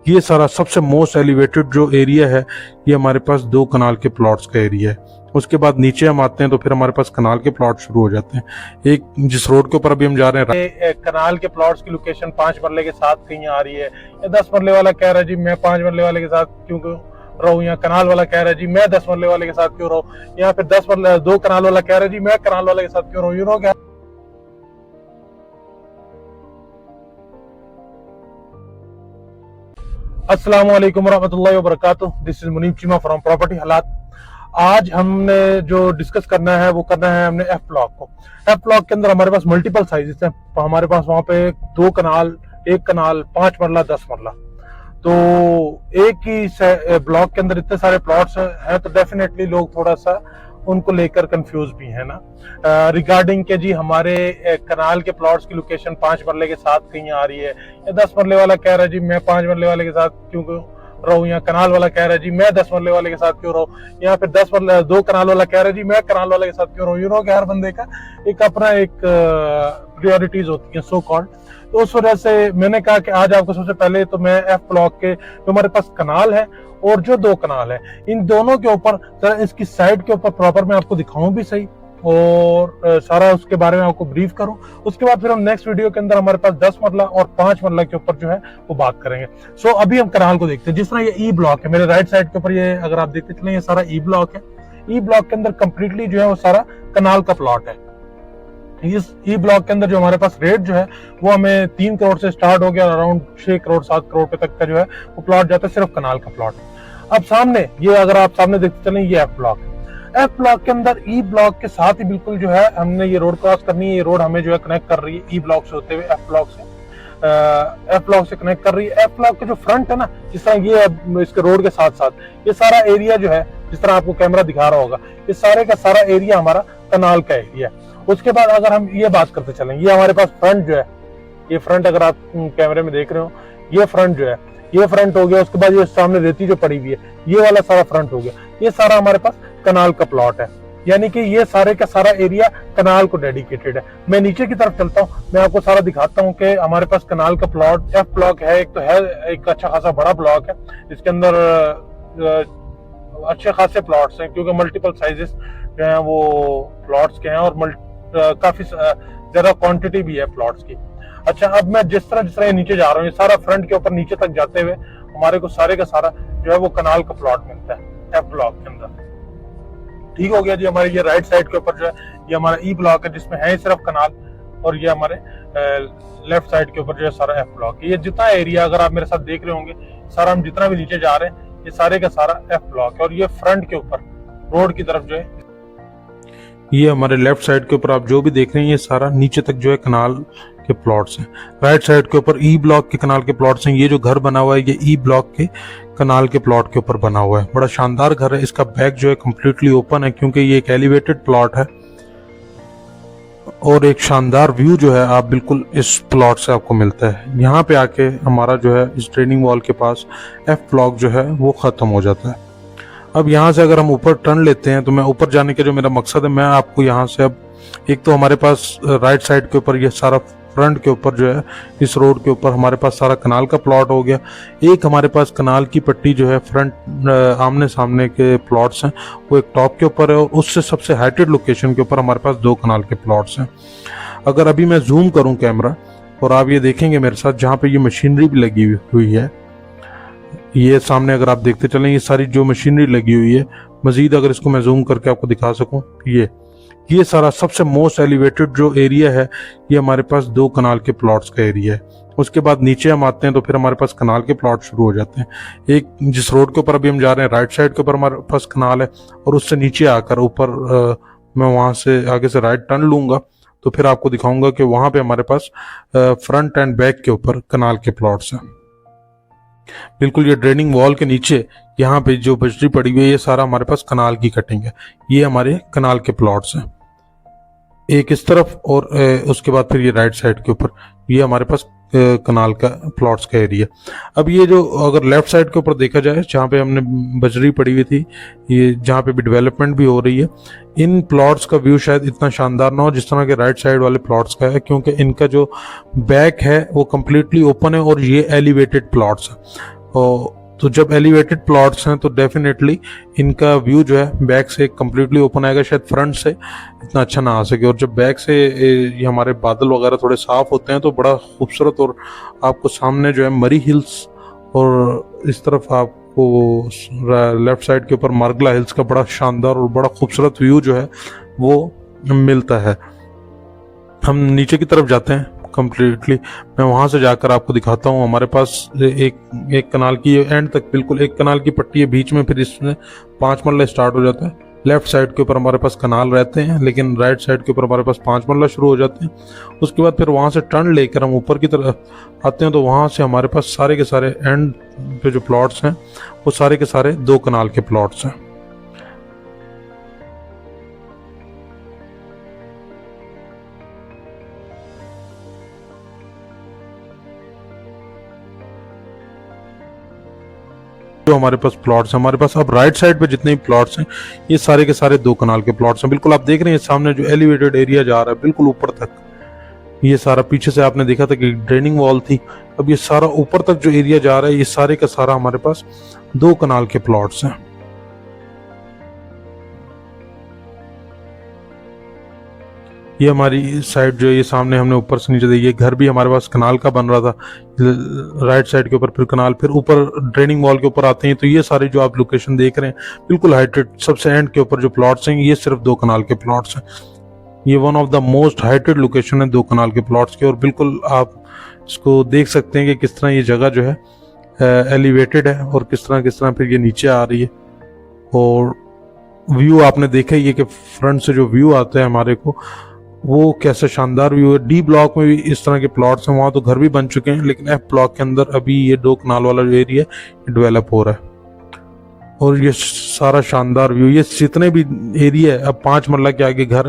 ये सारा सबसे मोस्ट एलिवेटेड जो एरिया है ये हमारे पास 2 कनाल के प्लॉट्स का एरिया है। उसके बाद नीचे हम आते हैं तो फिर हमारे पास कनाल के प्लॉट शुरू हो जाते हैं। एक जिस रोड के ऊपर अभी हम जा रहे हैं, कनाल के प्लॉट्स की लोकेशन 5 मरले के साथ कहीं आ रही है, या 10 मरले वाला कह रहा है जी मैं 5 मरले वाले के साथ क्यों रहूं, या कनाल वाला कह रहा है जी मैं 10 मरले वाले के साथ क्यों रहूं, या फिर 2 कनाल वाला कह रहा है जी मैं कनाल वाले के साथ क्यों रहूं। यू नो क्या। अस्सलाम वालेकुम रहमतुल्लाहि व बरकातुहू। This is Munib Cheema from property Halaat. आज हमने जो डिस्कस करना है वो करना है हमने एफ ब्लॉक को। एफ ब्लॉक के अंदर हमारे पास मल्टीपल साइजेस हैं। हमारे पास वहां पे 2 कनाल, 1 कनाल, 5 मरला, 10 मरला, तो एक ही ब्लॉक के अंदर इतने सारे प्लॉट्स हैं तो डेफिनेटली लोग थोड़ा सा उनको लेकर कंफ्यूज भी है ना रिगार्डिंग के जी हमारे कनाल के प्लॉट्स की लोकेशन 5 मरले के साथ कहीं आ रही है, या 10 मरले वाला कह रहा है जी मैं 5 मरले वाले के साथ क्यों रहूं, या कनाल वाला कह रहा है जी मैं 10 मरले वाले के साथ क्यों रहूं, या फिर 2 कनाल वाला कह रहा है जी मैं कनाल वाले के साथ क्यों रहूं। यू नो कि हर बंदे का एक अपना एक प्रायोरिटीज होती है सो कॉल्ड। तो उस वजह से मैंने कहा कि आज आपको सबसे पहले तो मैं एफ ब्लॉक के जो हमारे पास कनाल है और जो 2 कनाल है इन दोनों के ऊपर इसकी साइड के ऊपर प्रॉपर मैं आपको दिखाऊं भी सही और सारा उसके बारे में आपको ब्रीफ करूं। उसके बाद फिर हम नेक्स्ट वीडियो के अंदर हमारे पास 10 मरला और 5 मरला के ऊपर जो है वो बात करेंगे। सो अभी हम कनाल को देखते हैं। जिस तरह ये ई ब्लॉक है मेरे राइट साइड के ऊपर, ये अगर आप देखते चले ये सारा ई ब्लॉक है। ई ब्लॉक के अंदर कंप्लीटली जो है वो सारा कनाल का प्लॉट है। इस ई ब्लॉक के अंदर जो हमारे पास रेट जो है वो हमें 3 करोड़ से स्टार्ट हो गया, अराउंड 6 करोड़ 7 करोड़ रुपए तक का जो है वो प्लॉट जाता है, सिर्फ कनाल का प्लॉट। अब सामने ये अगर आप सामने देखते चलें ये एफ ब्लॉक है। एफ ब्लॉक के अंदर ई ब्लॉक के साथ ही बिल्कुल जो है हमने ये रोड क्रॉस करनी है। ये रोड हमें जो है कनेक्ट कर रही है ई ब्लॉक से होते हुए एफ ब्लॉक से कनेक्ट कर रही है। एफ ब्लॉक के जो फ्रंट है ना, जिस तरह ये इसके रोड के साथ साथ ये सारा एरिया जो है जिस तरह आपको कैमरा दिखा रहा होगा, ये सारे का सारा एरिया हमारा कनाल का एरिया है। उसके बाद अगर हम ये बात करते चलें, ये हमारे पास फ्रंट जो है, ये फ्रंट अगर आप कैमरे में देख रहे हो, ये फ्रंट जो है ये फ्रंट हो गया। उसके बाद ये सामने रेती जो पड़ी हुई है ये वाला सारा फ्रंट हो गया। ये सारा हमारे पास कनाल का प्लॉट है, यानी कि ये सारे का सारा एरिया कनाल को डेडिकेटेड है। मैं नीचे की तरफ चलता हूँ, मैं आपको सारा दिखाता हूँ कि हमारे पास कनाल का प्लॉट एफ ब्लॉक है। एक तो है एक अच्छा खासा बड़ा ब्लॉक है, इसके अंदर अच्छे खासे प्लॉट्स हैं क्योंकि मल्टीपल साइजेस जो है वो प्लॉट्स के हैं और काफी ज्यादा क्वांटिटी भी है प्लॉट्स की। अच्छा, अब मैं जिस तरह नीचे जा रहा हूँ, ये सारा फ्रंट के ऊपर नीचे तक जाते हुए हमारे को सारे का सारा जो है वो कनाल का प्लॉट मिलता है एफ ब्लॉक के अंदर। ठीक हो गया जी। हमारे ये राइट साइड के ऊपर जो है ये हमारा ई ब्लॉक है जिसमें है सिर्फ कनाल, और ये हमारे लेफ्ट साइड के ऊपर जो है सारा एफ ब्लॉक है। ये जितना एरिया अगर आप मेरे साथ देख रहे होंगे, सारा हम जितना भी नीचे जा रहे हैं ये सारे का सारा एफ ब्लॉक है। और ये फ्रंट के ऊपर रोड की तरफ जो है ये हमारे लेफ्ट साइड के ऊपर आप जो भी देख रहे हैं ये सारा नीचे तक जो है कनाल के प्लॉट्स हैं। राइट साइड के ऊपर ई ब्लॉक के कनाल के प्लॉट्स हैं। ये जो घर बना हुआ है ये ई ब्लॉक के कनाल के प्लॉट के ऊपर बना हुआ है। बड़ा शानदार घर है। इसका बैक जो है कम्प्लीटली ओपन है क्योंकि ये एक एलिवेटेड प्लॉट है और एक शानदार व्यू जो है आप बिल्कुल इस प्लॉट से आपको मिलता है। यहाँ पे आके हमारा जो है इस ट्रेनिंग वॉल के पास एफ ब्लॉक जो है वो खत्म हो जाता है। अब यहाँ से अगर हम ऊपर टर्न लेते हैं तो मैं ऊपर जाने के जो मेरा मकसद है, मैं आपको यहाँ से अब एक तो हमारे पास राइट साइड के ऊपर ये सारा फ्रंट के ऊपर जो है इस रोड के ऊपर हमारे पास सारा कनाल का प्लॉट हो गया। एक हमारे पास कनाल की पट्टी जो है फ्रंट आमने सामने के प्लॉट्स हैं वो एक टॉप के ऊपर है और उससे सबसे हाइटेड लोकेशन के ऊपर हमारे पास 2 कनाल के प्लॉट्स हैं। अगर अभी मैं जूम करूं कैमरा और आप ये देखेंगे मेरे साथ जहाँ पे ये मशीनरी भी लगी हुई है, ये सामने अगर आप देखते चलें ये सारी जो मशीनरी लगी हुई है, मजीद अगर इसको मैं जूम करके आपको दिखा सकूं, ये सारा सबसे मोस्ट एलिवेटेड जो एरिया है ये हमारे पास 2 कनाल के प्लॉट्स का एरिया है। उसके बाद नीचे हम आते हैं तो फिर हमारे पास कनाल के प्लॉट शुरू हो जाते हैं। एक जिस रोड के ऊपर अभी हम जा रहे हैं राइट साइड के ऊपर हमारे पास कनाल है और उससे नीचे आकर ऊपर मैं वहां से आगे से राइट टर्न लूंगा तो फिर आपको दिखाऊंगा कि वहां पे हमारे पास फ्रंट एंड बैक के ऊपर कनाल के प्लॉट्स हैं। बिल्कुल ये ड्रेनिंग वॉल के नीचे यहाँ पे जो बजरी पड़ी हुई है ये सारा हमारे पास कनाल की कटिंग है। ये हमारे कनाल के प्लॉट्स हैं, एक इस तरफ और उसके बाद फिर ये राइट साइड के ऊपर ये हमारे पास कनाल का प्लॉट्स का एरिया। अब ये जो अगर लेफ्ट साइड के ऊपर देखा जाए जहाँ पे हमने बजरी पड़ी हुई थी, ये जहाँ पे भी डेवलपमेंट भी हो रही है, इन प्लॉट्स का व्यू शायद इतना शानदार ना हो जिस तरह के राइट साइड वाले प्लॉट्स का है, क्योंकि इनका जो बैक है वो कम्प्लीटली ओपन है और ये एलिवेटेड प्लॉट्स है। और तो जब एलिवेटेड प्लॉट्स हैं तो डेफिनेटली इनका व्यू जो है बैक से कम्प्लीटली ओपन आएगा, शायद फ्रंट से इतना अच्छा ना आ सके। और जब बैक से ये हमारे बादल वगैरह थोड़े साफ होते हैं तो बड़ा खूबसूरत, और आपको सामने जो है मरी हिल्स और इस तरफ आपको लेफ्ट साइड के ऊपर मार्गला हिल्स का बड़ा शानदार और बड़ा खूबसूरत व्यू जो है वो मिलता है। हम नीचे की तरफ जाते हैं कम्प्लीटली, मैं वहां से जाकर आपको दिखाता हूँ। हमारे पास एक कनाल की एंड तक बिल्कुल एक कनाल की पट्टी है बीच में, फिर इसमें 5 मरला स्टार्ट हो जाता है। लेफ्ट साइड के ऊपर हमारे पास कनाल रहते हैं, लेकिन राइट साइड के ऊपर हमारे पास 5 मरला शुरू हो जाते हैं। उसके बाद फिर वहां से टर्न लेकर हम ऊपर की तरफ आते हैं, तो वहां से हमारे पास सारे के सारे एंड पे जो प्लॉट्स हैं वो सारे के सारे 2 कनाल के प्लॉट्स हैं। जो हमारे पास प्लॉट्स हैं, हमारे पास अब राइट साइड पे जितने भी प्लॉट्स हैं ये सारे के सारे 2 कनाल के प्लॉट्स हैं। बिल्कुल आप देख रहे हैं सामने जो एलिवेटेड एरिया जा रहा है बिल्कुल ऊपर तक, ये सारा पीछे से आपने देखा था कि ड्रेनिंग वॉल थी, अब ये सारा ऊपर तक जो एरिया जा रहा है ये सारे का सारा हमारे पास 2 कनाल के प्लॉट्स हैं। ये हमारी साइड जो है ये सामने हमने ऊपर से नीचे देखी, ये घर भी हमारे पास कनाल का बन रहा था, राइट साइड के ऊपर फिर कनाल, फिर ऊपर ड्रेनिंग वॉल के ऊपर आते हैं तो ये सारे जो आप लोकेशन देख रहे हैं बिल्कुल हाइटेड, सबसे एंड के ऊपर जो प्लॉट्स हैं ये सिर्फ 2 कनाल के प्लॉट्स हैं। ये one of the most heighted location है 2 कनाल के प्लॉट्स की, और बिल्कुल आप इसको देख सकते हैं कि किस तरह ये जगह जो है एलिवेटेड है और किस तरह फिर ये नीचे आ रही है। और व्यू आपने देखा ही है कि फ्रंट से जो व्यू आता है हमारे को वो कैसा शानदार व्यू है। डी ब्लॉक में भी इस तरह के प्लॉट्स हैं, वहाँ तो घर भी बन चुके हैं, लेकिन एफ ब्लॉक के अंदर अभी ये 2 कनाल वाला जो एरिया है डेवलप हो रहा है। और ये सारा शानदार व्यू, ये जितने भी एरिया है अब 5 मरला के आगे घर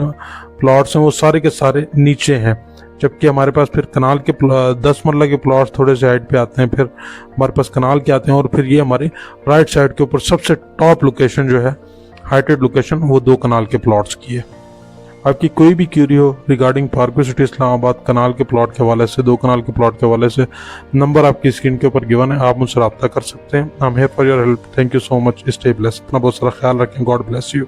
प्लॉट्स हैं वो सारे के सारे नीचे हैं, जबकि हमारे पास फिर कनाल के 10 मरला के प्लॉट्स थोड़े से हाइट पे आते हैं, फिर हमारे पास कनाल के आते हैं, और फिर ये हमारे राइट साइड के ऊपर सबसे टॉप लोकेशन जो है हाइटेड लोकेशन वो 2 कनाल के प्लॉट्स की है। आपकी कोई भी क्यूरी हो रिगार्डिंग पार्को सिटी इस्लामाबाद कनाल के प्लॉट के हवाले से, 2 कनाल के प्लॉट के हवाले से, नंबर आपकी स्क्रीन के ऊपर गिवन है, आप मुझसे रब्ता कर सकते हैं। I am here for your help. Thank you so much. Stay blessed. अपना बहुत सारा ख्याल रखें। God bless you.